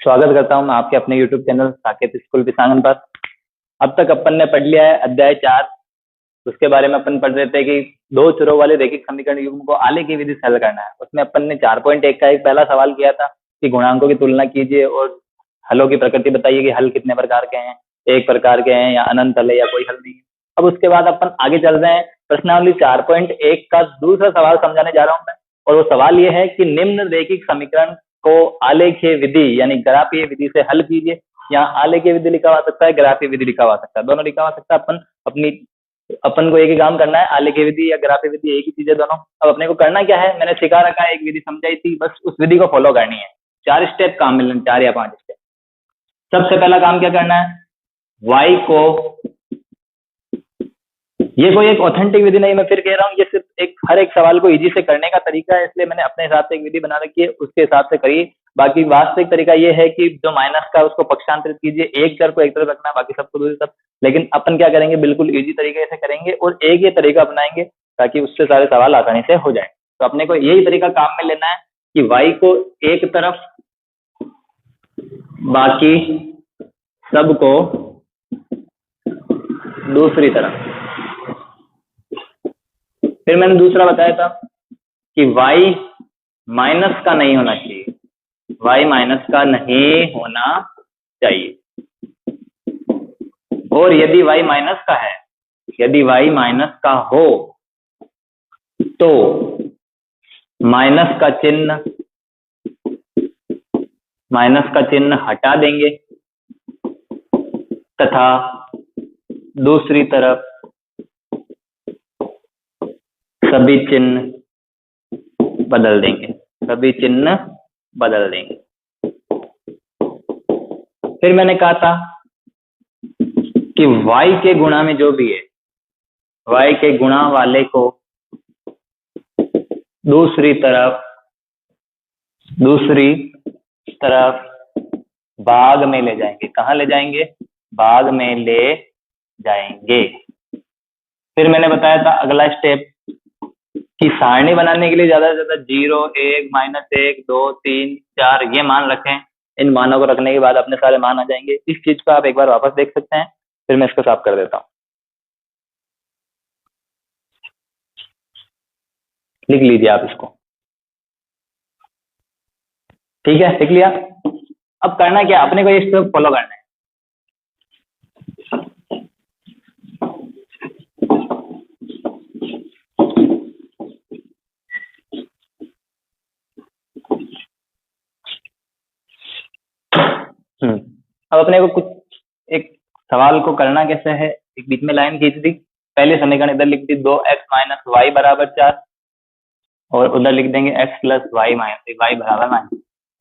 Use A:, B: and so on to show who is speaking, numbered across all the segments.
A: स्वागत करता हूं मैं आपके अपने YouTube channel Saket school Pisangan पर। अब तक अपन ने पढ़ लिया है अध्याय 4। उसके बारे में अपन पढ़ रहे थे कि दो चरों वाले रैखिक समीकरण युग्म को आलेख की विधि से हल करना है। उसमें अपन ने 4.1 का एक पहला सवाल किया था कि गुणांकों की तुलना कीजिए और हलों की प्रकृति बताइए कि हल कितने प्रकार के हैं, एक प्रकार के हैं या अनंत हल है या कोई हल नहीं है। अब उसके बाद अपन आगे चल रहे हैं, प्रश्नावली 4.1 का दूसरा सवाल समझाने जा रहा हूं मैं। और वो सवाल ये है कि निम्न रैखिक समीकरण को आलेखीय विधि यानी ग्राफीय विधि से हल कीजिए। यहाँ आलेखीय विधि लिखा हुआ सकता है, ग्राफीय विधि लिखा हुआ सकता है, दोनों लिखा हुआ सकता है। अपन को एक ही काम करना है, आलेखीय विधि या ग्राफीय विधि एक ही चीज है दोनों। अब अपने को करना क्या है, मैंने सिखा रखा है, एक विधि समझाई थी, बस उस विधि को फॉलो करनी है। 4 स्टेप काम मिलने, 4 या 5 स्टेप। सबसे पहला काम क्या करना है, y को, ये कोई एक ऑथेंटिक विधि नहीं, मैं फिर कह रहा हूँ, ये सिर्फ एक हर एक सवाल को इजी से करने का तरीका है, इसलिए मैंने अपने हिसाब से एक विधि बना रखी है, उसके हिसाब से करिए। बाकी वास्तविक तरीका ये है कि जो माइनस का उसको पक्षांतरित कीजिए, एक चर को एक तरफ रखना, बाकी सबको दूसरी तरफ। लेकिन अपन क्या करेंगे, बिल्कुल इजी तरीके से करेंगे और एक ये तरीका अपनाएंगे ताकि उससे सारे सवाल आसानी से हो जाए। तो अपने को यही तरीका काम में लेना है कि y को एक तरफ, बाकी सबको दूसरी तरफ। फिर मैंने दूसरा बताया था कि y माइनस का नहीं होना चाहिए, y माइनस का नहीं होना चाहिए। और यदि y माइनस का है, यदि y माइनस का हो तो माइनस का चिन्ह हटा देंगे तथा दूसरी तरफ सभी चिन्ह बदल देंगे, सभी चिन्ह बदल देंगे। फिर मैंने कहा था कि y के गुणा में जो भी है, y के गुणा वाले को दूसरी तरफ भाग में ले जाएंगे। कहाँ ले जाएंगे, भाग में ले जाएंगे। फिर मैंने बताया था अगला स्टेप कि सारणी बनाने के लिए ज्यादा से ज्यादा 0, 1, -1, 2, 3, 4 ये मान रखें। इन मानों को रखने के बाद अपने सारे मान आ जाएंगे। इस चीज को आप एक बार वापस देख सकते हैं। फिर मैं इसको साफ कर देता हूं, लिख लीजिए आप इसको। ठीक है, लिख लिया। अब करना क्या, अपने को ये स्टेप फॉलो करना है। अब अपने को कुछ एक सवाल को करना कैसे है, एक बीच में लाइन खींच दी, पहले समीकरण इधर लिख दी 2x - y = 4 और उधर लिख देंगे x + y = -।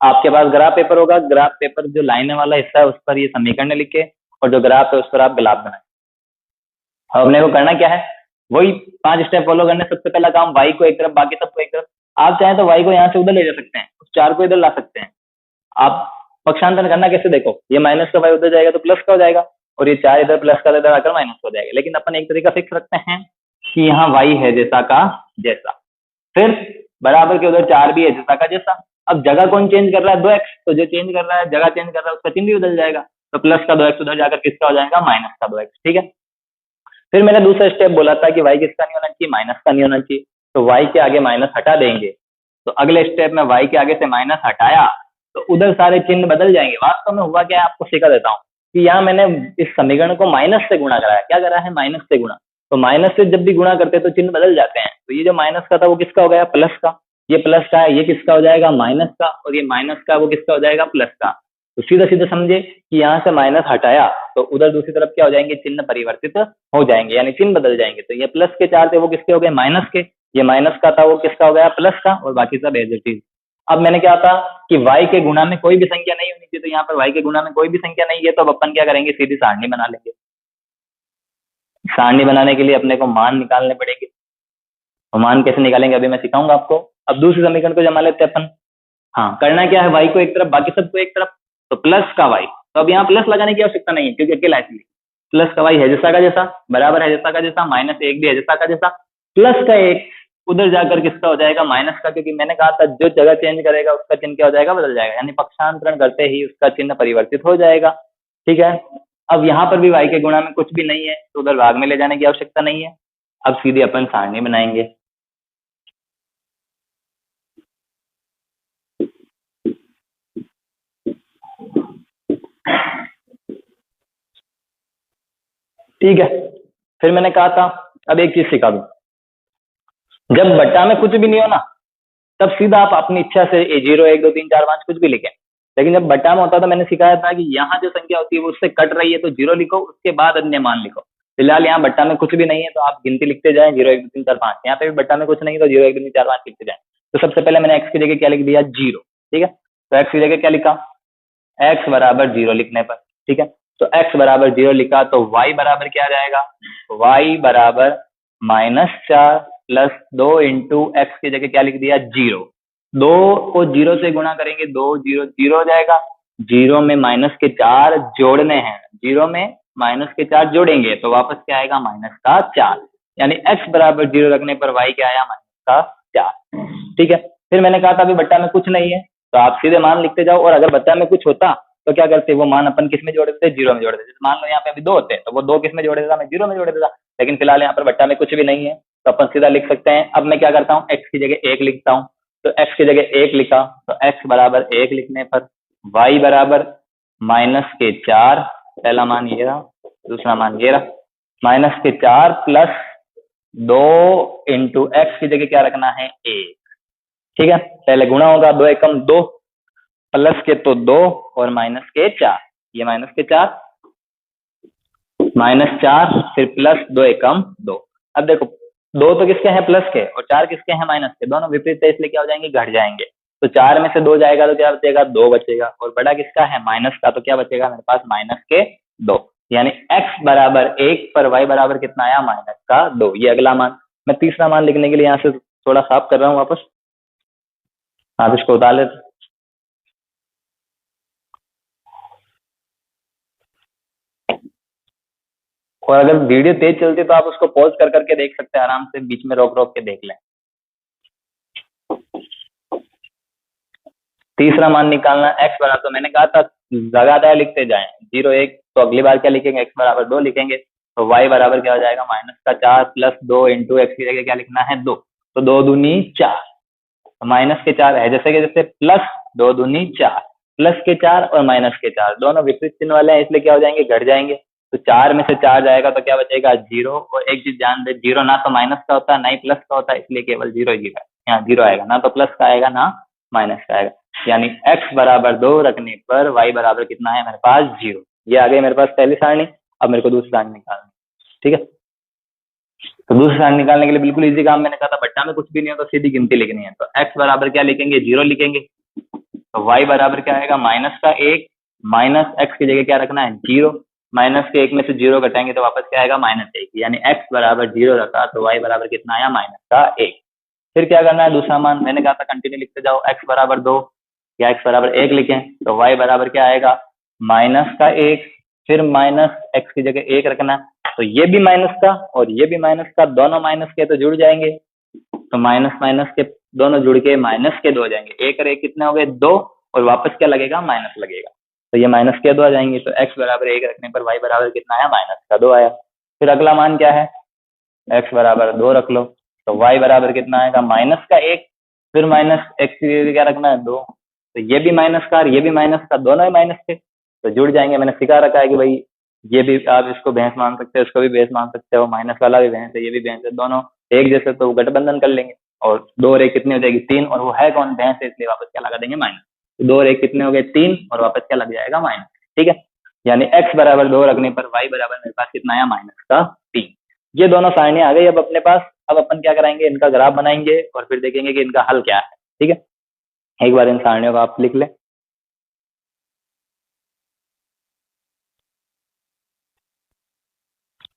A: आपके पास ग्राफ पेपर होगा, ग्राफ पेपर जो लाइन वाला हिस्सा है उस पर ये समीकरण लिखे और जो ग्राफ है उस पर आप ग्राफ बनाए। अब अपने को करना क्या है, वही 5 स्टेप फॉलो करने। सबसे पहला काम, y को एक तरफ, बाकी सबको एक तरफ। आप चाहें तो y को यहाँ से उधर ले जा सकते हैं, उस 4 को इधर ला सकते हैं। आप पक्षांतर करना कैसे, देखो, ये माइनस का y उधर जाएगा तो प्लस का हो जाएगा और ये 4 इधर प्लस का इधर आकर माइनस हो जाएगा। लेकिन अपन एक तरीका फिक्स रखते हैं कि यहाँ y है जैसा का जैसा, फिर बराबर के उधर 4 भी है जैसा का जैसा। अब जगह कौन चेंज कर रहा है, 2x, तो जो चेंज कर रहा है, जगह चेंज कर रहा है, उसका चिन्ह भी बदल जाएगा। तो प्लस का 2x उधर जाकर किसका हो जाएगा, माइनस का 2x। ठीक है। फिर मैंने दूसरा स्टेप बोला था कि y किसका नहीं होना चाहिए, माइनस का नहीं होना चाहिए। तो y के आगे माइनस हटा देंगे। तो अगले स्टेप में y के आगे से माइनस हटाया तो उधर सारे चिन्ह बदल जाएंगे। वास्तव में हुआ क्या है, आपको सिखा देता हूँ कि यहाँ मैंने इस समीकरण को माइनस से गुणा कराया। क्या करा है, माइनस से गुणा। तो माइनस से जब भी गुणा करते हैं तो चिन्ह बदल जाते हैं। तो ये जो माइनस का था वो किसका हो गया, प्लस का। ये प्लस का है, ये किसका हो जाएगा, माइनस का। और ये माइनस का वो किसका हो जाएगा, प्लस का। तो सीधा सीधा समझे कि यहाँ से माइनस हटाया तो उधर दूसरी तरफ क्या हो जाएंगे, चिन्ह परिवर्तित हो जाएंगे, यानी चिन्ह बदल जाएंगे। तो ये प्लस के 4 थे वो किसके हो गए, माइनस के। ये माइनस का था वो किसका हो गया, प्लस का। और बाकी सब एज इट इज। अब मैंने क्या था कि y के गुणा में कोई भी संख्या नहीं होनी चाहिए, तो यहाँ पर y के गुणा में कोई भी संख्या नहीं है। तो अब अपन क्या करेंगे, सीधी सारणी बना लेंगे। सारणी बनाने के लिए अपने को मान निकालने पड़ेंगे। और मान कैसे निकालेंगे अभी मैं सिखाऊंगा आपको। अब दूसरे समीकरण को जमा लेते हैं अपन। हाँ, करना क्या है, y को एक तरफ, बाकी सबको एक तरफ। तो प्लस का y, तो अब यहाँ प्लस लगाने की आवश्यकता नहीं है क्योंकि अकेला है। प्लस का y है जैसा का जैसा, बराबर है जैसा का जैसा, -1 भी है जैसा का जैसा, प्लस का 1 उधर जाकर किसका हो जाएगा माइनस का, क्योंकि मैंने कहा था जो जगह चेंज करेगा उसका चिन्ह क्या हो जाएगा, बदल जाएगा, यानी पक्षांतरण करते ही उसका चिन्ह परिवर्तित हो जाएगा। ठीक है, अब यहाँ पर भी y के गुणा में कुछ भी नहीं है तो उधर भाग में ले जाने की आवश्यकता नहीं है। अब सीधे अपन सारणी बनाएंगे। ठीक है, फिर मैंने कहा था अब एक चीज सिखा दूं, जब बट्टा में कुछ भी नहीं हो ना तब सीधा आप अपनी इच्छा से 0 1 2 3 4 5 कुछ भी लिखें। लेकिन जब बट्टा में होता तो मैंने सिखाया था कि यहाँ जो संख्या होती है वो उससे कट रही है तो 0 लिखो, उसके बाद अन्य मान लिखो। फिलहाल यहाँ बट्टा में कुछ भी नहीं है तो आप गिनती लिखते जाएं 0 1 2 3 4 5। यहाँ पे भी बट्टा में कुछ नहीं है तो 0 1 2 3 4 5 लिखते जाएं। तो सबसे पहले मैंने x की जगह क्या लिख दिया, 0। ठीक है, तो x की जगह क्या लिखा, x बराबर 0 लिखने पर। ठीक है, तो x बराबर 0 लिखा तो y बराबर क्या आ जाएगा, y बराबर -4 प्लस 2 इंटू एक्स की जगह क्या लिख दिया, 0। 2 को 0 से गुणा करेंगे 2 0 0 हो जाएगा, 0 में -4 जोड़ने हैं, 0 में -4 जोड़ेंगे तो वापस क्या आएगा, -4। यानी x बराबर 0 रखने पर y क्या आया, -4। ठीक है, फिर मैंने कहा था अभी बट्टा में कुछ नहीं है तो आप सीधे मान लिखते जाओ, और अगर बट्टा में कुछ होता तो क्या करते, वो मान अपन किस में जोड़ देते, 0 में जोड़ देते। मान लो यहाँ पे अभी 2 होते तो वो 2 किस में जोड़ देता, मैं 0 में जोड़ देता। लेकिन फिलहाल यहाँ पर बट्टा में कुछ भी नहीं है तो अपन सीधा लिख सकते हैं। अब मैं क्या करता हूँ, x की जगह 1 लिखता हूँ, तो x की जगह 1 लिखा तो x बराबर 1 लिखने पर y बराबर -4, पहला मान ये रहा, दूसरा मान ये रहा, -4 प्लस 2 इंटू एक्स की जगह क्या रखना है, 1। ठीक है, पहले गुणा होगा, 2 एकम 2, प्लस के तो 2 और माइनस के 4, ये -4 -4 फिर प्लस 2 एकम 2। अब देखो 2 तो किसके हैं, प्लस के, और 4 किसके हैं, माइनस के। दोनों विपरीत है इसलिए क्या हो जाएंगे, घट जाएंगे। तो 4 में से 2 जाएगा तो क्या बचेगा, 2 बचेगा, और बड़ा किसका है, माइनस का, तो क्या बचेगा मेरे पास, -2। यानी x बराबर 1 पर y बराबर कितना आया, -2। ये अगला मान। मैं तीसरा मान लिखने के लिए यहाँ से थोड़ा साफ कर रहा हूँ वापस, आप इसको उतार लेते। और अगर वीडियो तेज चलती है तो आप उसको पॉज कर करके देख सकते हैं, आराम से बीच में रोक रोक के देख लें। तीसरा मान निकालना, x बराबर, तो मैंने कहा था लगातार लिखते जाएं, 0 1, तो अगली बार क्या लिखेंगे, x बराबर 2 लिखेंगे, तो y बराबर क्या हो जाएगा, -4 प्लस 2 इंटू एक्स की जगह क्या लिखना है, 2, तो 2 दूनी 4, -4 है जैसे कि जैसे, प्लस 2 दूनी 4, प्लस के 4 और -4 दोनों विपरीत चिन्ह वाले हैं इसलिए क्या हो जाएंगे, घट जाएंगे। तो 4 में से 4 जाएगा तो क्या बचेगा, 0। और एक चीज ध्यान दे, 0 ना तो माइनस का होता है ना ही प्लस का होता है, इसलिए केवल 0 ही है, यहाँ 0 आएगा, ना तो प्लस का आएगा ना माइनस का आएगा। यानी x बराबर 2 रखने पर y बराबर कितना है मेरे पास, 0। ये आ गई मेरे पास पहली सारणी। अब मेरे को दूसरी सारणी निकालनी, ठीक है। तो दूसरी सारणी निकालने के लिए बिल्कुल इजी काम, मैंने कहा था बट्टा में कुछ भी नहीं हो तो सीधी गिनती लिखनी है। तो x बराबर क्या लिखेंगे, 0 लिखेंगे, तो y बराबर क्या आएगा, -1, माइनस x की जगह क्या रखना है, 0, माइनस के 1 में से 0 घटाएंगे तो वापस क्या आएगा, -1। यानी x बराबर 0 रखा तो y बराबर कितना आया, -1। फिर क्या करना है, दूसरा मान मैंने कहा था कंटिन्यू लिखते जाओ, x बराबर 2 या x बराबर 1 लिखें तो y बराबर क्या आएगा, -1, फिर माइनस x की जगह 1 रखना, तो ये भी माइनस का और ये भी माइनस का, दोनों माइनस के तो जुड़ जाएंगे, तो माइनस माइनस के दोनों जुड़ के माइनस के 2 हो जाएंगे, 1 और 1 कितने हो गए, 2, और वापस क्या लगेगा, माइनस लगेगा, तो ये माइनस के 2 आ जाएंगे। तो x बराबर 1 रखने पर y बराबर कितना आया, -2 आया। फिर अगला मान क्या है, x बराबर 2 रख लो, तो y बराबर कितना आएगा, -1, फिर माइनस x की जगह क्या रखना है, 2, तो ये भी माइनस का और ये भी माइनस का, दोनों ही माइनस के तो जुड़ जाएंगे। मैंने सिखा रखा है कि भाई ये भी आप इसको भैंस मान सकते हो, इसको भी भैंस मान सकते हो, माइनस वाला भी भैंस है, ये भी भैंस है, दोनों एक जैसे तो गठबंधन कर लेंगे, और 2 और 1 कितनी हो जाएगी, 3, और वो है कौन, भैंस है, इसलिए वापस क्या लगा देंगे, माइनस। तो 2 और 1 कितने हो गए, 3, और वापस क्या लग जाएगा, माइनस। ठीक है, यानी x बराबर 2 रखने पर y बराबर मेरे पास कितना आया, -3। ये दोनों सारणी आ गई अब अपने पास। अब अपन क्या कराएंगे, इनका ग्राफ बनाएंगे और फिर देखेंगे कि इनका हल क्या है। ठीक है, एक बार इन सारणियों को आप लिख लें।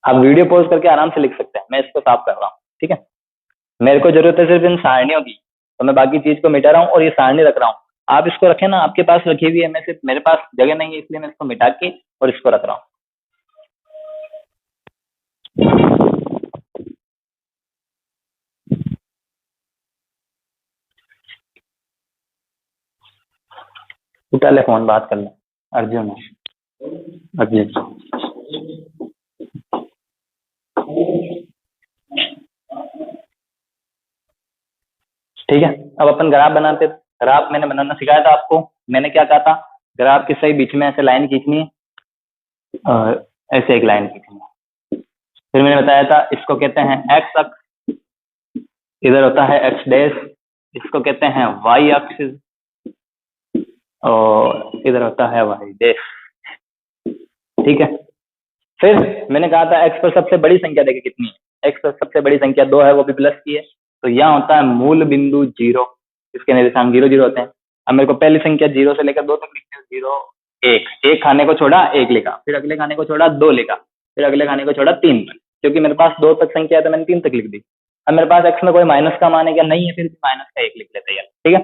A: आप वीडियो पॉज करके आराम से लिख सकते हैं, मैं इसको साफ कर रहा हूँ। ठीक है, मेरे को जरूरत है सिर्फ इन सारणियों की, तो मैं बाकी चीज को मिटा रहा हूँ और ये सारणी रख रहा हूँ। आप इसको रखें ना, आपके पास रखी हुई है, मैं सिर्फ मेरे पास जगह नहीं है इसलिए मैं इसको मिटा के और इसको रख रहा हूँ। उठा ले फोन, बात कर ले। अर्जुन अर्जुन ठीक है। अब अपन ग्राफ बनाते। ग्राफ मैंने बनाना सिखाया था आपको। मैंने क्या कहा था, ग्राफ के सही बीच में ऐसे लाइन खींचनी है और ऐसे एक लाइन खींचनी है। फिर मैंने बताया था इसको कहते हैं एक्स अक्ष, इधर होता है एक्स डैश, इसको कहते हैं वाई अक्ष और इधर होता है वाई डैश। ठीक है। फिर मैंने कहा था एक्स पर सबसे बड़ी संख्या देखिए कितनी है। एक्स पर सबसे बड़ी संख्या 2 है, वो भी प्लस की है। तो यहाँ होता है मूल बिंदु 0, इसके निर्देशांक 0 0 होते हैं। अब मेरे को पहली संख्या 0 से लेकर 2 तक लिखते हैं। 0 1, एक खाने को छोड़ा 1 लिखा, फिर अगले खाने को छोड़ा 2 लिखा, फिर अगले खाने को छोड़ा 3 तक। क्योंकि मेरे पास 2 तक संख्या है तो मैंने 3 तक लिख दी। अब मेरे पास एक्स में कोई माइनस का मान है क्या, नहीं है, फिर माइनस का 1 लिख लेते हैं। ठीक है।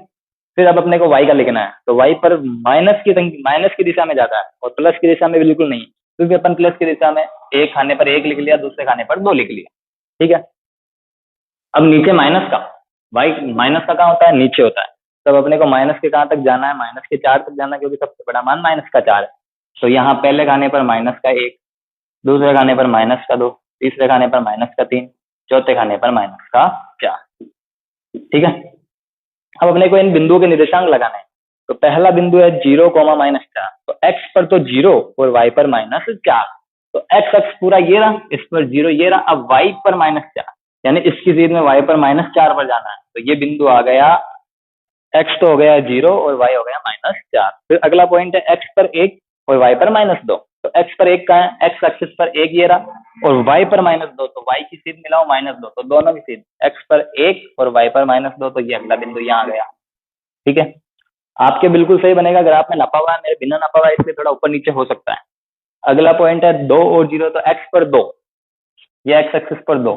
A: फिर अब अपने को वाई का लिखना है, तो वाई पर माइनस की दिशा में जाता है और प्लस की दिशा में बिल्कुल नहीं, क्योंकि अपन प्लस की दिशा में एक खाने पर 1 लिख लिया, दूसरे खाने पर 2 लिख लिया। ठीक है। अब नीचे माइनस का, वाई माइनस का कहाँ होता है, नीचे होता है। तब अपने को माइनस के कहाँ तक जाना है, माइनस के 4 तक जाना है, क्योंकि सबसे बड़ा मान माइनस का 4 है। तो यहाँ पहले खाने पर माइनस का 1, दूसरे खाने पर माइनस का 2, तीसरे खाने पर माइनस का 3, चौथे खाने पर माइनस का 4। ठीक है। अब अपने को इन बिंदुओं के निर्देशांक लगाने हैं। तो पहला बिंदु है 0, -4। तो x पर तो 0 और y पर -4। तो x अक्ष पूरा ये रहा, इस पर 0 ये रहा। अब y पर -4, यानी इसकी सीध में y पर -4 पर जाना है। तो ये बिंदु आ गया, x तो हो गया 0 और y हो गया -4। फिर अगला पॉइंट है x पर 1 और y पर -2। तो x पर 1 कहाँ है, x एक्सिस पर 1 ये रहा और y पर -2, तो y की सीध मिलाओ -2, तो दोनों की सीध x पर 1 और y पर -2, तो ये अगला बिंदु यहाँ आ गया। ठीक है। आपके बिल्कुल सही बनेगा, ग्राफ में नापा हुआ है, मेरे बिना नापा हुआ है इसलिए थोड़ा ऊपर नीचे हो सकता है। अगला पॉइंट है 2 और 0, तो x पर 2, ये x एक्सिस पर 2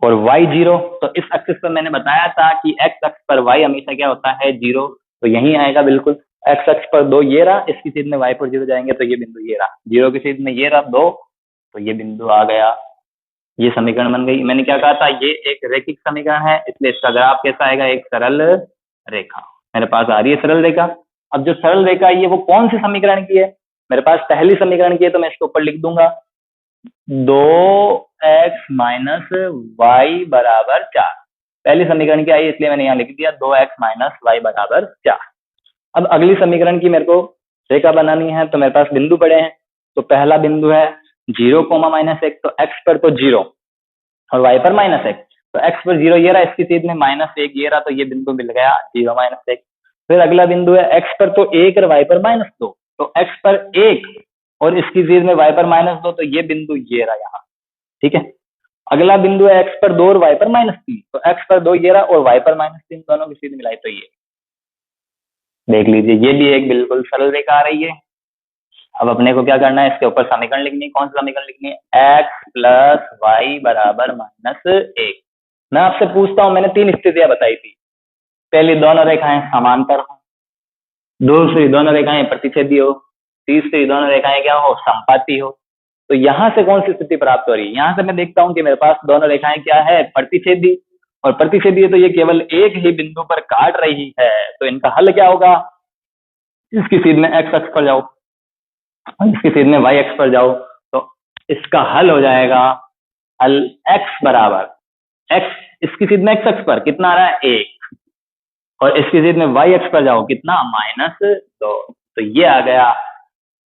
A: और y 0। तो इस एक्सिस पर मैंने बताया था कि x अक्ष पर y हमेशा क्या होता है, 0। तो यही आएगा बिल्कुल। x अक्ष पर 2 ये रहा, इसकी सीध में y पर 0 जाएंगे, तो ये बिंदु ये रहा, 0 की सीध में ये रहा 2, तो ये बिंदु आ गया। ये समीकरण बन गई। मैंने क्या कहा था, ये एक रैखिक समीकरण है, इसलिए इसका ग्राफ कैसा आएगा, एक सरल रेखा। मेरे पास आ रही है सरल रेखा। अब जो सरल रेखा ये वो कौन सी समीकरण की है, मेरे पास पहली समीकरण की है, तो मैं इसके ऊपर लिख दूंगा 2x - y बराबर 4। पहली समीकरण की आई, इसलिए मैंने यहाँ लिख दिया 2x - y बराबर 4। अब अगली समीकरण की मेरे को रेखा बनानी है, तो मेरे पास बिंदु पड़े हैं। तो पहला बिंदु है 0, -1। तो x पर तो 0 और y पर -1। तो x पर 0 ये रहा, इसकी सीध में -1 ये रहा, तो ये बिंदु मिल गया 0 -1। फिर अगला बिंदु है x पर तो 1 और y पर -2। तो x पर 1 और इसकी सीध में y पर -2, तो ये बिंदु ये रहा यहाँ। ठीक है। अगला बिंदु है x पर 2 और y पर -3। तो x पर 2 ये रहा और y पर -3, दोनों की सीध मिलाई तो ये देख लीजिए, ये भी एक बिल्कुल सरल रेखा आ रही है। अब अपने को क्या करना है, इसके ऊपर समीकरण लिखनी है। कौन सी समीकरण लिखनी है, x + y बराबर -1। मैं आपसे पूछता हूं, मैंने 3 स्थितियां बताई थी। पहली, दोनों रेखाएं समांतर हो। दूसरी, दोनों रेखाएं प्रतिच्छेदी हो। तीसरी, दोनों रेखाएं क्या हो, समपाती हो। तो यहां से कौन सी स्थिति प्राप्त हो रही है, यहां से मैं देखता हूं कि मेरे पास दोनों रेखाएं क्या है, प्रतिच्छेदी। और प्रतिच्छेदी है तो ये केवल एक ही बिंदु पर काट रही है। तो इनका हल क्या होगा, इसकी सीध में x अक्ष पर जाओ, इसकी सीध में y अक्ष पर जाओ, तो इसका हल हो जाएगा x बराबर x, इसकी सीध में x अक्ष पर कितना आ रहा है, 1, और इसकी सीध में y अक्ष पर जाओ कितना, -2। तो ये आ गया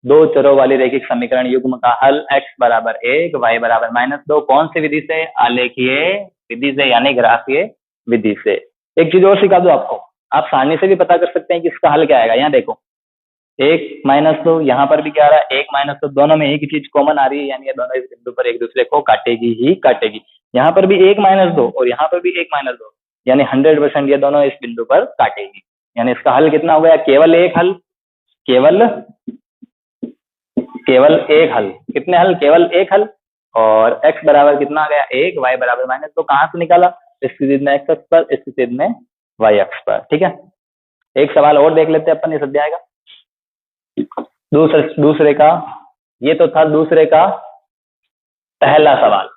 A: दो चरों वाली रैखिक समीकरण युग्म का हल, x बराबर 1, y बराबर -2। कौन सी विधि से, आलेखीय विधि से, यानी ग्राफीय विधि से। एक चीज और सिखा दो आपको, आप सारणी से भी पता कर सकते हैं कि इसका हल क्या आएगा। यहाँ देखो 1 -2, यहाँ पर भी क्या आ रहा है, 1 -2, दोनों में एक ही चीज कॉमन आ रही है, यानी ये दोनों इस बिंदु पर एक दूसरे को काटेगी ही काटेगी। यहाँ पर भी 1 -2 और यहाँ पर भी 1 -2, यानी 100% ये दोनों इस बिंदु पर काटेगी। यानी इसका हल कितना हो गया, केवल एक हल, केवल एक हल। कितने हल, केवल एक हल। और x बराबर कितना आ गया, 1, y बराबर -2। कहां से निकाला, इसकी सीध में x अक्ष पर, इसकी सीध में y अक्ष पर। ठीक है। एक सवाल और देख लेते हैं अपन इस अध्याय का। दूसरे का, ये तो था दूसरे का पहला सवाल,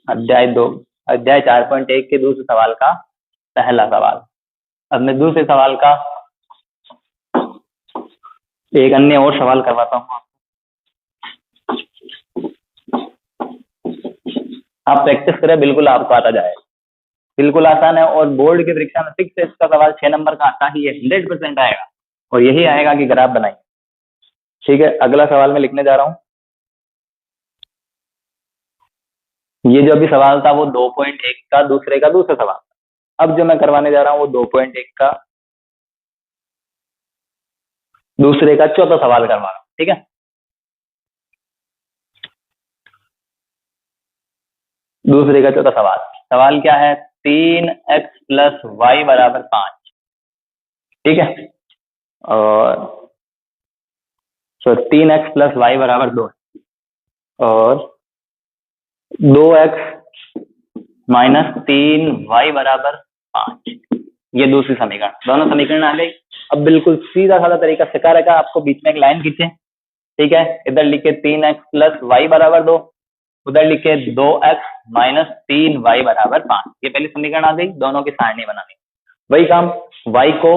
A: अध्याय 2, अध्याय 4.1 के दूसरे सवाल का पहला सवाल। अब मैं दूसरे सवाल का एक अन्य और सवाल करवाता हूँ, आप प्रैक्टिस करें, बिल्कुल आपको आता जाएगा, बिल्कुल आसान है। और बोर्ड की परीक्षा में फिक्स है, इसका सवाल 6 नंबर का आता ही है, 100% आएगा, और यही आएगा कि ग्राफ बनाइए। ठीक है, अगला सवाल मैं लिखने जा रहा हूँ। ये जो अभी सवाल था वो 2.1 का दूसरे का दूसरा सवाल। अब जो मैं करवाने जा रहा हूँ वो 2.1 का दूसरे का चौथा सवाल करवा रहा हूँ। ठीक है, दूसरे का चौथा सवाल, सवाल क्या है? 3x प्लस वाई बराबर 5। ठीक है, और 3x प्लस वाई बराबर 2 और 2x माइनस 3y बराबर 5। ये दूसरी समीकरण, दोनों समीकरण आ गई। अब बिल्कुल सीधा साधा तरीका सिखा रखा आपको, बीच में एक लाइन खींचे। ठीक है, इधर लिखे 3x प्लस वाई बराबर 2, उधर लिखे 2x माइनस 3y बराबर 5। ये पहली समीकरण आ गई, दोनों की सारणी बनानी। वही काम, y को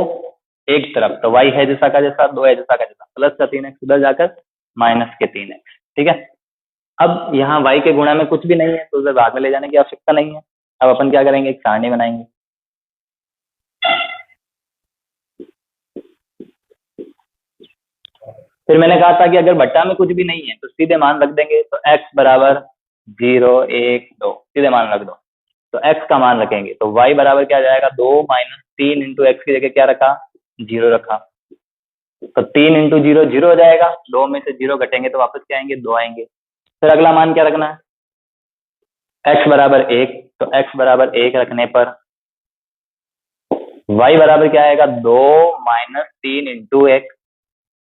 A: एक तरफ, तो y है जैसा का जैसा, 2 है जैसा का जैसा, प्लस का 3x उधर जाकर माइनस के 3x। ठीक है, अब यहाँ y के गुणा में कुछ भी नहीं है तो उधर भाग में ले जाने की आवश्यकता नहीं है। अब अपन क्या करेंगे, एक सारणी बनाएंगे। फिर मैंने कहा था कि अगर बट्टा में कुछ भी नहीं है तो सीधे मान रख देंगे, तो x बराबर 0 1 2 सीधे मान रख दो, तो x का मान रखेंगे, तो y बराबर क्या जाएगा, 2 माइनस 3 इंटू एक्स की जगह क्या रखा, 0 रखा, तो 3 इंटू 0 0 हो जाएगा, 2 में से 0 घटेंगे तो वापस क्या आएंगे, 2 आएंगे। फिर अगला मान क्या रखना है, x बराबर 1, तो x बराबर 1 रखने पर y बराबर क्या आएगा, 2 माइनस 3 इंटू एक्स,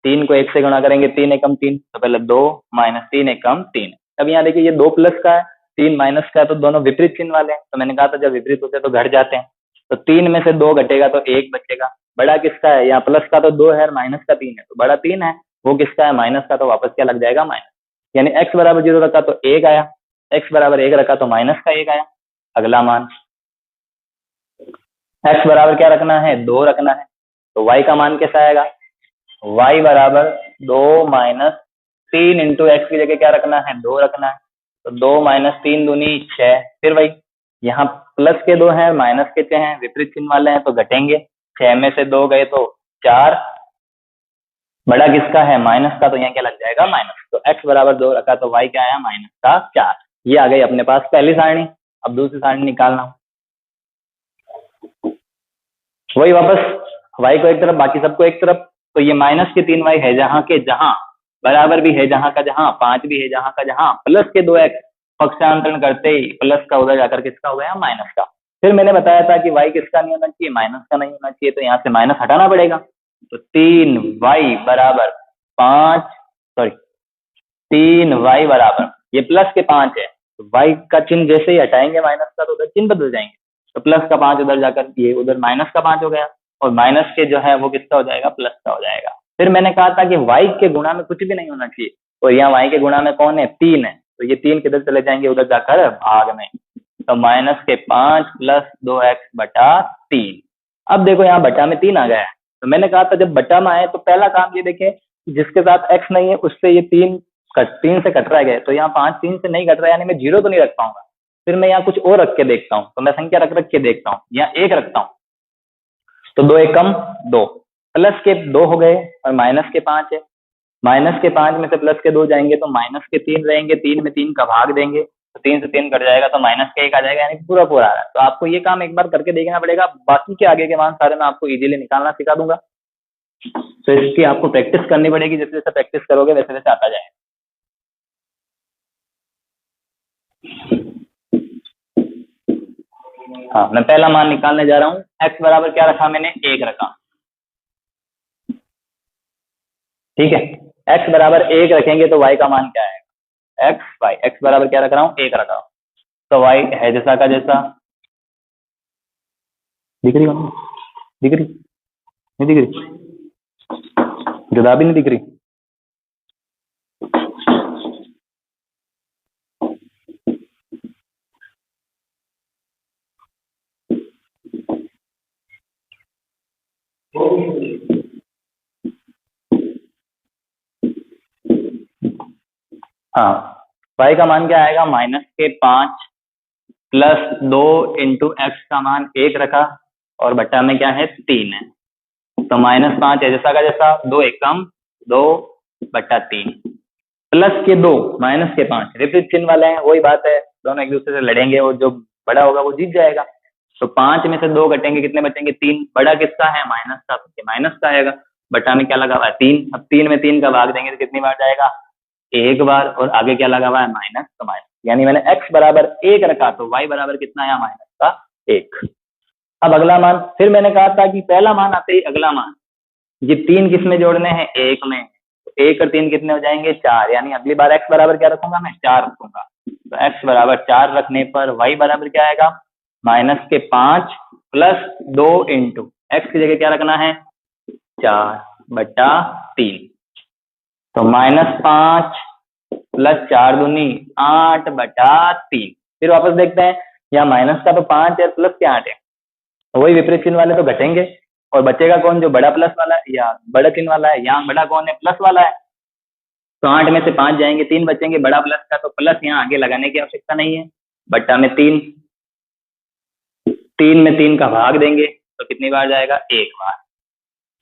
A: 3 को 1 से गुणा करेंगे, 3 एकम 3, तो पहले 2 माइनस 3 एकम 3। अब यहाँ देखिए ये 2 प्लस का है, 3 माइनस का है, तो दोनों विपरीत चिन्ह वाले हैं। तो मैंने कहा था जब विपरीत होते हैं तो घट जाते हैं, तो 3 में से 2 घटेगा तो 1 बचेगा। बड़ा किसका है, यहाँ प्लस का तो 2 है, माइनस का 3 है, तो बड़ा 3 है, वो किसका है, माइनस का, तो वापस क्या लग जाएगा, माइनस। यानी x बराबर 0 रखा तो 1 आया, x बराबर 1 रखा तो माइनस का 1 आया। अगला मान x बराबर क्या रखना है, 2 रखना है, तो y का मान कैसा आएगा, y बराबर 2 माइनस 3 इंटू एक्स की जगह क्या रखना है, 2 रखना है, तो 2 माइनस 3 दूनी 6। फिर वही, यहाँ प्लस के 2 हैं, माइनस के 6 हैं, विपरीत चिन्ह वाले हैं तो घटेंगे, 6 में से 2 गए तो 4, बड़ा किसका है, माइनस का, तो यहाँ क्या लग जाएगा, माइनस। तो x बराबर 2 रखा तो y क्या आया, माइनस का 4। ये आ गई अपने पास पहली सारणी। अब दूसरी सारणी निकालना, वही वापस y को एक तरफ, बाकी सबको एक तरफ, तो ये माइनस के 3y है जहां के जहां, बराबर भी है जहां का जहां, 5 भी है जहां का जहां, प्लस के 2x, पक्षांतरण करते ही प्लस का उधर जाकर किसका हो गया, माइनस का। फिर मैंने बताया था कि y किसका नहीं होना चाहिए, माइनस का नहीं होना चाहिए, तो यहाँ से माइनस हटाना पड़ेगा, तो 3y बराबर 5, सॉरी 3y बराबर, ये प्लस के 5 है, तो y का चिन्ह जैसे ही हटाएंगे माइनस का तो उधर चिन्ह बदल जाएंगे, तो प्लस का 5 उधर जाकर ये उधर माइनस का 5 हो गया, और माइनस के जो है वो किसका हो जाएगा, प्लस का हो जाएगा। फिर मैंने कहा था कि y के गुणा में कुछ भी नहीं होना चाहिए, और यहाँ y के गुणा में कौन है, 3 है, तो ये 3 किधर चले जाएंगे, उधर जाकर भाग में, तो माइनस के 5 प्लस 2x बटा 3। अब देखो यहाँ बटा में 3 आ गया है, तो मैंने कहा था जब बटा में आए तो पहला काम ये देखें, जिसके साथ x नहीं है उससे ये 3 से कट रहा है, तो यहाँ 5 3 से नहीं कट रहा है, यानी मैं 0 तो नहीं रख पाऊंगा। फिर मैं यहाँ कुछ और रख के देखता हूँ, तो मैं संख्या रख रख के देखता हूँ, यहाँ 1 रखता हूँ, तो 2 एकम 2, प्लस के 2 हो गए और माइनस के 5 है, माइनस के 5 में से प्लस के 2 जाएंगे तो माइनस के 3 रहेंगे, 3 में 3 का भाग देंगे तो 3 से 3 कट जाएगा, तो माइनस के 1 आ जाएगा, यानी पूरा पूरा आ रहा है। तो आपको ये काम एक बार करके देखना पड़ेगा, बाकी के आगे के मान सारे मैं आपको इजीली निकालना सिखा दूंगा, तो इसकी आपको प्रैक्टिस करनी पड़ेगी, जैसे जैसे प्रैक्टिस करोगे वैसे वैसे आता जाएगा। हाँ, मैं पहला मान निकालने जा रहा हूँ, x बराबर क्या रखा मैंने, 1 रखा। ठीक है, x बराबर 1 रखेंगे तो y का मान क्या आएगा, x बराबर क्या रख रहा हूँ, 1 रख रहा हूँ, तो y है जैसा का जैसा, दिख रही हो, दिख रही नहीं, दिख रही, जुदा भी नहीं दिख रही। हाँ, y का मान क्या आएगा, -5 प्लस 2 इंटू एक्स का मान 1 रखा और बट्टा में क्या है 3 है, तो -5 है जैसा का जैसा, 2 एक कम, 2/3 प्लस के 2 -5 विपरीत चिन्ह वाले हैं, वही बात है, दोनों एक दूसरे से लड़ेंगे और जो बड़ा होगा वो जीत जाएगा। तो 5 में से 2 घटेंगे, कितने बचेंगे, 3। बड़ा किसका है, माइनस का, तो माइनस का आएगा। बटा में क्या लगा हुआ है, 3। अब 3 में 3 का भाग देंगे तो कितनी बार जाएगा, एक बार, और आगे क्या लगा हुआ है, माइनस, तो माइनस, यानी मैंने x बराबर 1 रखा तो y बराबर कितना आया, -1। अब अगला मान, फिर मैंने कहा था कि पहला मान आते ही अगला मान, ये 3 किस में जोड़ने हैं, 1 में, तो 1 और 3 कितने हो जाएंगे, 4, यानी अगली बार x बराबर क्या रखूंगा, मैं 4 रखूंगा। तो x बराबर 4 रखने पर y बराबर क्या आएगा, -5 प्लस 2 इंटू एक्स की जगह क्या रखना है, 4/3, तो -5 प्लस 4 दूनी 8/3। फिर वापस देखते हैं, यहाँ माइनस का तो 5 है, प्लस के 8 है, वही विपरीत चिन्ह वाले तो घटेंगे, और बचेगा कौन, जो बड़ा प्लस वाला है या बड़ा चिन्ह वाला है, यहाँ बड़ा कौन है, प्लस वाला है, तो 8 में से 5 जाएंगे, 3 बचेंगे, बड़ा प्लस का, तो प्लस यहाँ आगे लगाने की आवश्यकता नहीं है, बट्टा में 3, 3 में 3 का भाग देंगे तो कितनी बार जाएगा, एक बार।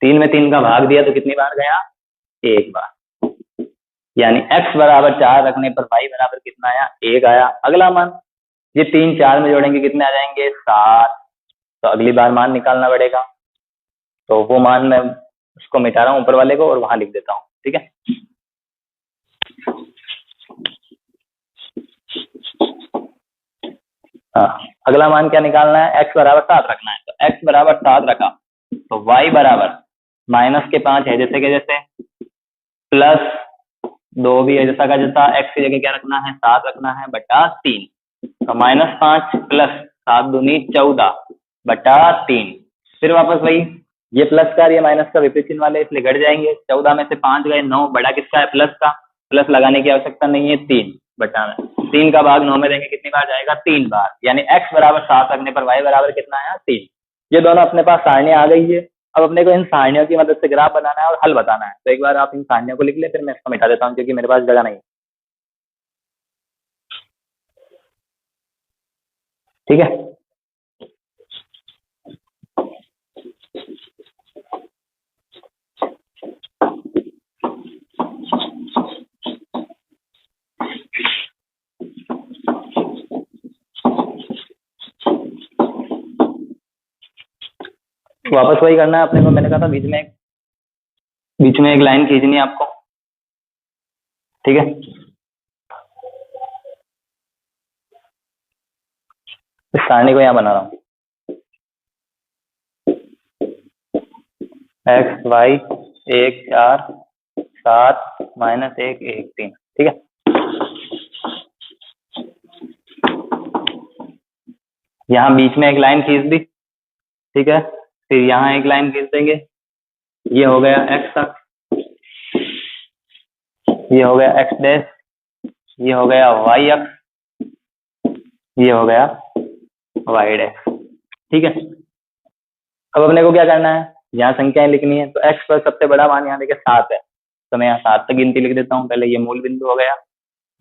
A: 3 में 3 का भाग दिया तो कितनी बार गया, एक बार, यानी x बराबर 4 रखने पर y बराबर कितना आया, 1 आया। अगला मान, ये 3 4 में जोड़ेंगे कितने आ जाएंगे, 7, तो अगली बार मान निकालना पड़ेगा, तो वो मान मैं उसको मिटा रहा हूँ ऊपर वाले को और वहां लिख देता हूँ, ठीक है। हाँ, अगला मान क्या निकालना है, x बराबर 7 रखना है, तो x बराबर 7 रखा तो y बराबर -5 है जैसे कि जैसे, प्लस 2 भी है जैसा का जैसा, x की जगह क्या रखना है, 7 रखना है, बटा 3, तो -5 प्लस 7 दूनी 14/3। फिर वापस वही, ये प्लस का ये माइनस का विपरीत चिन्ह वाले इसलिए घट जाएंगे, 14 में से 5 गए 9, बड़ा किसका है, प्लस का, प्लस लगाने की आवश्यकता नहीं है, 3/3 का भाग 9 में देंगे कितनी बार जाएगा, 3 बार, यानी x बराबर 7 रखने पर y बराबर कितना आया, 3। ये दोनों अपने पास सारणियां आ गई है, अब अपने को इन सारणियों की मदद से ग्राफ बनाना है और हल बताना है, तो एक बार आप इन सारणियों को लिख ले, फिर मैं इसको मिटा देता हूँ क्योंकि मेरे पास जगह नहीं है, ठीक है। वापस वही करना है अपने को, मैंने कहा था बीच में एक लाइन खींचनी है आपको, ठीक है। इस सारणी को यहाँ बना रहा हूँ, x y 1 4 7 -1 1 3, ठीक है। यहाँ बीच में एक लाइन खींच दी, ठीक है, फिर यहाँ एक लाइन खींच देंगे, ये हो गया x तक, ये हो गया x डैश, ये हो गया y अक्ष, ये हो गया y डैश, ठीक है। अब अपने को क्या करना है, यहाँ संख्याएं लिखनी है, तो x पर सबसे बड़ा मान यहाँ देखिए 7 है, तो मैं यहाँ 7 तक गिनती लिख देता हूँ, पहले ये मूल बिंदु हो गया,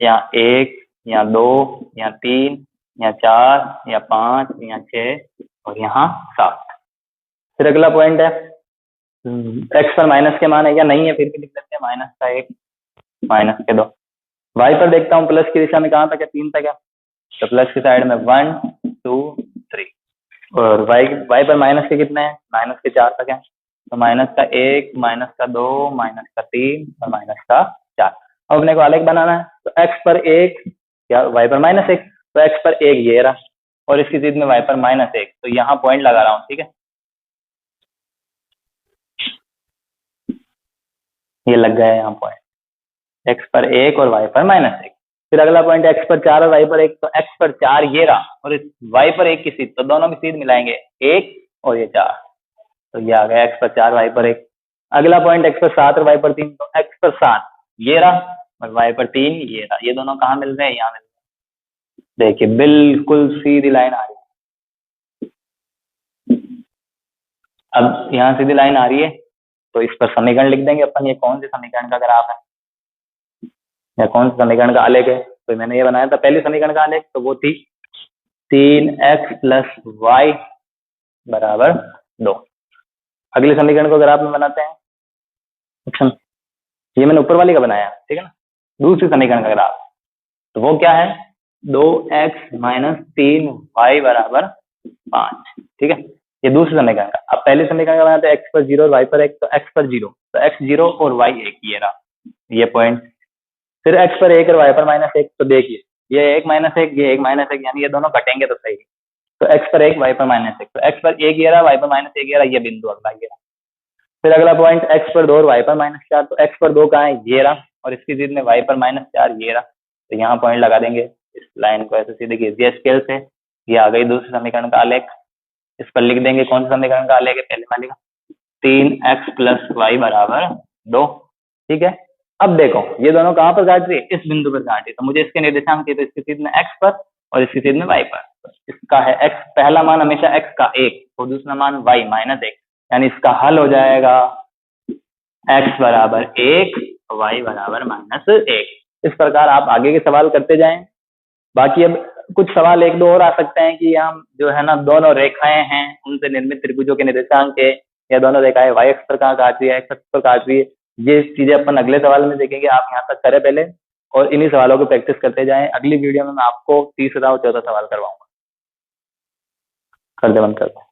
A: यहाँ 1, यहाँ 2, यहाँ 3, यहाँ 4, यहाँ 5, यहाँ 6 और यहाँ 7। फिर अगला पॉइंट है, x पर माइनस के मान है या नहीं है, फिर भी लिख देते हैं, -1 -2। y पर देखता हूँ प्लस की दिशा में कहाँ तक है, 3 तक है, तो प्लस की साइड में 1 2 3, और y पर माइनस के कितने हैं, -4 तक है, तो -1 -2 -3 और -4। अब अपने को आलेख बनाना है, तो x पर 1 या y पर -1, तो x पर 1 ये रहा और इसकी जिद में y पर -1, तो यहाँ पॉइंट लगा रहा हूँ, ठीक है, ये लग गया है यहाँ पॉइंट, x पर 1 और y पर -1। फिर अगला पॉइंट x पर 4 और y पर 1, तो x पर 4 ये रहा और इस y पर 1 की सीध, तो दोनों की सीध मिलाएंगे 1 और ये 4, तो ये आ गया x पर 4 y पर 1। अगला पॉइंट x पर 7 और y पर 3, तो x पर 7 ये रहा और y पर 3 ये रहा, ये दोनों कहाँ मिल रहे हैं, यहाँ मिल रहे हैं, देखिए बिल्कुल सीधी लाइन आ रही है। अब यहाँ सीधी लाइन आ रही है तो इस पर समीकरण लिख देंगे अपन, ये कौन से समीकरण का ग्राफ है, या कौन सा समीकरण का आलेख है? तो मैंने ये बनाया था पहले समीकरण का आलेख, तो वो थी 3x प्लस वाई बराबर 2। अगले समीकरण को अगर आप बनाते हैं ऑप्शन, ये मैंने ऊपर वाली का बनाया, ठीक है ना, दूसरे समीकरण का ग्राफ, तो वो क्या है 2x माइनस 3y बराबर 5, ठीक है, ये दूसरे समीकरण का। अब पहले समीकरण का बनाते हैं x पर 0 और y पर 1, तो x पर 0 तो x 0 और y 1, ये रहा ये पॉइंट। फिर x पर 1 और y पर माइनस 1, तो देखिए ये 1 माइनस 1, ये 1 माइनस 1, यानी ये दोनों घटेंगे तो सही, तो x पर 1 y पर माइनस 1, तो x पर 1 ये रहा, y पर माइनस 1 ये रहा, ये बिंदु अगला ये रहा। फिर अगला पॉइंट x पर 2 और y पर माइनस 4, तो x पर 2 कहाँ है, ये रहा, और इसकी चीज में y पर माइनस 4 ये रहा, तो यहाँ पॉइंट लगा देंगे, इस लाइन को ऐसे सीधे खींचिए स्केल से, ये आ गई दूसरे समीकरण का आलेख। इस पर लिख देंगे कौन सा समीकरण का आलेख है, पहले वाले का 3x प्लस वाई बराबर 2, ठीक है। अब देखो ये दोनों कहाँ पर काट रही है, इस बिंदु पर काट रही है, तो मुझे इसके निर्देशांक चाहिए, तो इसकी चीज में x पर और इसकी चीज में y पर, तो इसका है x, पहला मान हमेशा x का 1 और दूसरा मान y माइनस 1, यानी इसका हल हो जाएगा x बराबर 1 y बराबर माइनस 1। इस प्रकार आप आगे के सवाल करते जाएं। बाकी अब कुछ सवाल एक दो और आ सकते हैं कि हम जो है ना दोनों रेखाएं हैं उनसे निर्मित त्रिभुजों के निर्देशांक के, या दोनों रेखाएं y अक्ष पर कहाँ काट रही है, x अक्ष पर काट रही है, ये चीजें अपन अगले सवाल में देखेंगे। आप यहाँ तक करें पहले और इन्हीं सवालों को प्रैक्टिस करते जाएं। अगली वीडियो में मैं आपको तीसरा और चौथा सवाल करवाऊंगा। कर दे बंद कर दे।